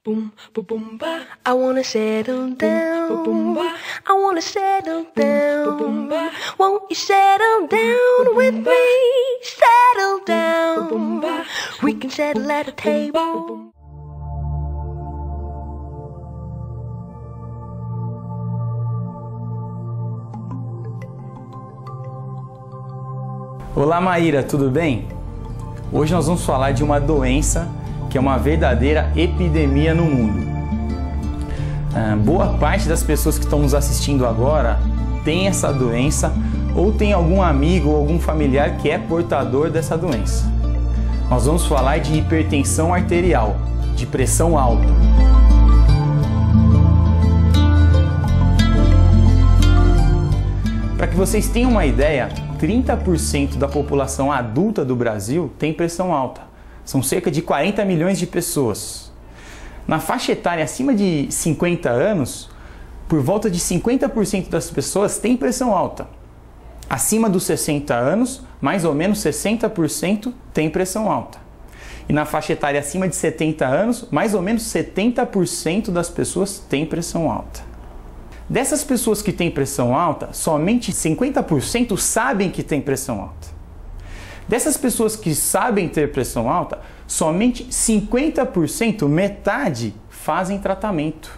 Boom, boom, boom, ba. I wanna settle down. Boom, boom, ba. I wanna settle down. Boom, boom, ba. Won't you settle down with me? Settle down. Boom, ba. We can settle at a table. Olá Maíra, tudo bem? Hoje nós vamos falar de uma doença que é uma verdadeira epidemia no mundo. Boa parte das pessoas que estão nos assistindo agora tem essa doença ou tem algum amigo ou algum familiar que é portador dessa doença. Nós vamos falar de hipertensão arterial, de pressão alta. Para que vocês tenham uma ideia, 30% da população adulta do Brasil tem pressão alta. São cerca de 40 milhões de pessoas. Na faixa etária acima de 50 anos, por volta de 50% das pessoas têm pressão alta. Acima dos 60 anos, mais ou menos 60% tem pressão alta. E na faixa etária acima de 70 anos, mais ou menos 70% das pessoas têm pressão alta. Dessas pessoas que têm pressão alta, somente 50% sabem que têm pressão alta. Dessas pessoas que sabem ter pressão alta, somente 50%, metade, fazem tratamento.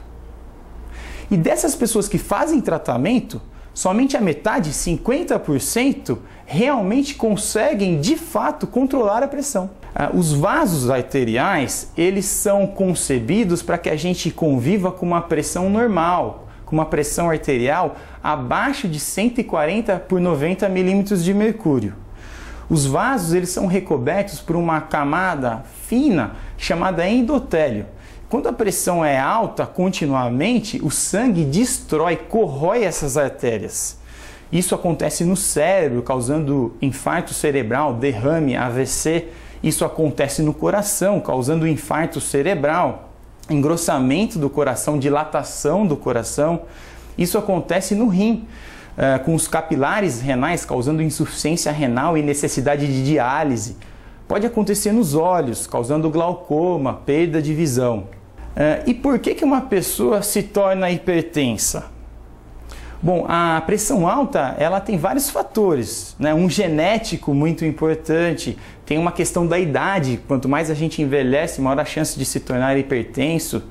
E dessas pessoas que fazem tratamento, somente a metade, 50%, realmente conseguem, de fato, controlar a pressão. Os vasos arteriais, eles são concebidos para que a gente conviva com uma pressão normal, com uma pressão arterial abaixo de 140 por 90 milímetros de mercúrio. Os vasos eles são recobertos por uma camada fina chamada endotélio. Quando a pressão é alta continuamente, o sangue destrói, corrói essas artérias. Isso acontece no cérebro, causando infarto cerebral, derrame, AVC. Isso acontece no coração, causando infarto cerebral, engrossamento do coração, dilatação do coração. Isso acontece no rim, com os capilares renais, causando insuficiência renal e necessidade de diálise. Pode acontecer nos olhos, causando glaucoma, perda de visão. E por que uma pessoa se torna hipertensa? Bom, a pressão alta ela tem vários fatores, né? Um genético muito importante, tem uma questão da idade, quanto mais a gente envelhece, maior a chance de se tornar hipertenso.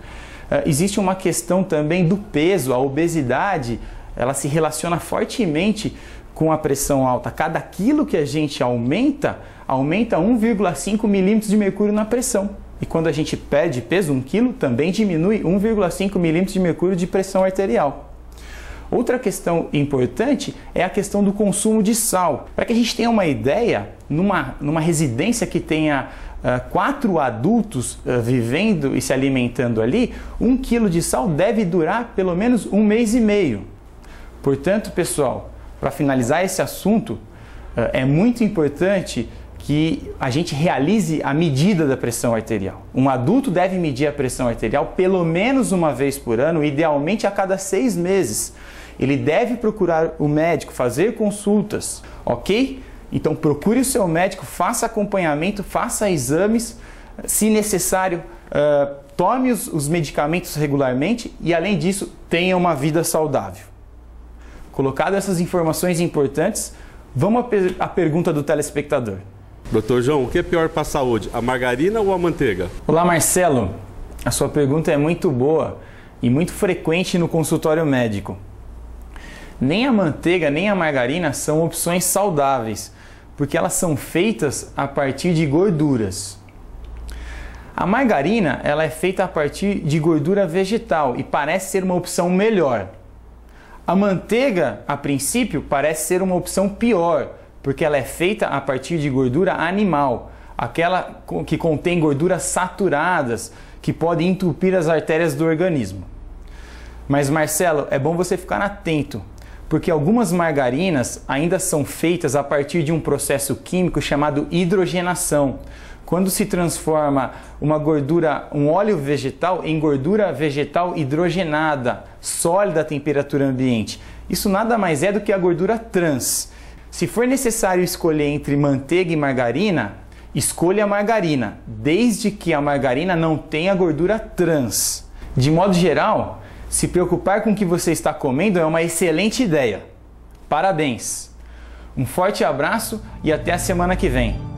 Existe uma questão também do peso, a obesidade, ela se relaciona fortemente com a pressão alta. Cada quilo que a gente aumenta 1,5 milímetros de mercúrio na pressão. E quando a gente perde peso, 1 quilo, também diminui 1,5 milímetros de mercúrio de pressão arterial. Outra questão importante é a questão do consumo de sal. Para que a gente tenha uma ideia, numa residência que tenha 4 adultos vivendo e se alimentando ali, 1 quilo de sal deve durar pelo menos 1 mês e meio. Portanto, pessoal, para finalizar esse assunto, é muito importante que a gente realize a medida da pressão arterial. Um adulto deve medir a pressão arterial pelo menos uma vez por ano, idealmente a cada 6 meses. Ele deve procurar o médico, fazer consultas, ok? Então procure o seu médico, faça acompanhamento, faça exames, se necessário, tome os medicamentos regularmente e, além disso, tenha uma vida saudável. Colocado essas informações importantes, vamos à pergunta do telespectador. Dr. João, o que é pior para a saúde, a margarina ou a manteiga? Olá Marcelo, a sua pergunta é muito boa e muito frequente no consultório médico. Nem a manteiga nem a margarina são opções saudáveis, porque elas são feitas a partir de gorduras. A margarina ela é feita a partir de gordura vegetal e parece ser uma opção melhor. A manteiga, a princípio, parece ser uma opção pior, porque ela é feita a partir de gordura animal, aquela que contém gorduras saturadas, que podem entupir as artérias do organismo. Mas Marcelo, é bom você ficar atento, porque algumas margarinas ainda são feitas a partir de um processo químico chamado hidrogenação, quando se transforma um óleo vegetal em gordura vegetal hidrogenada, sólida a temperatura ambiente. Isso nada mais é do que a gordura trans. Se for necessário escolher entre manteiga e margarina, escolha a margarina, desde que a margarina não tenha gordura trans. De modo geral, se preocupar com o que você está comendo é uma excelente ideia. Parabéns! Um forte abraço e até a semana que vem!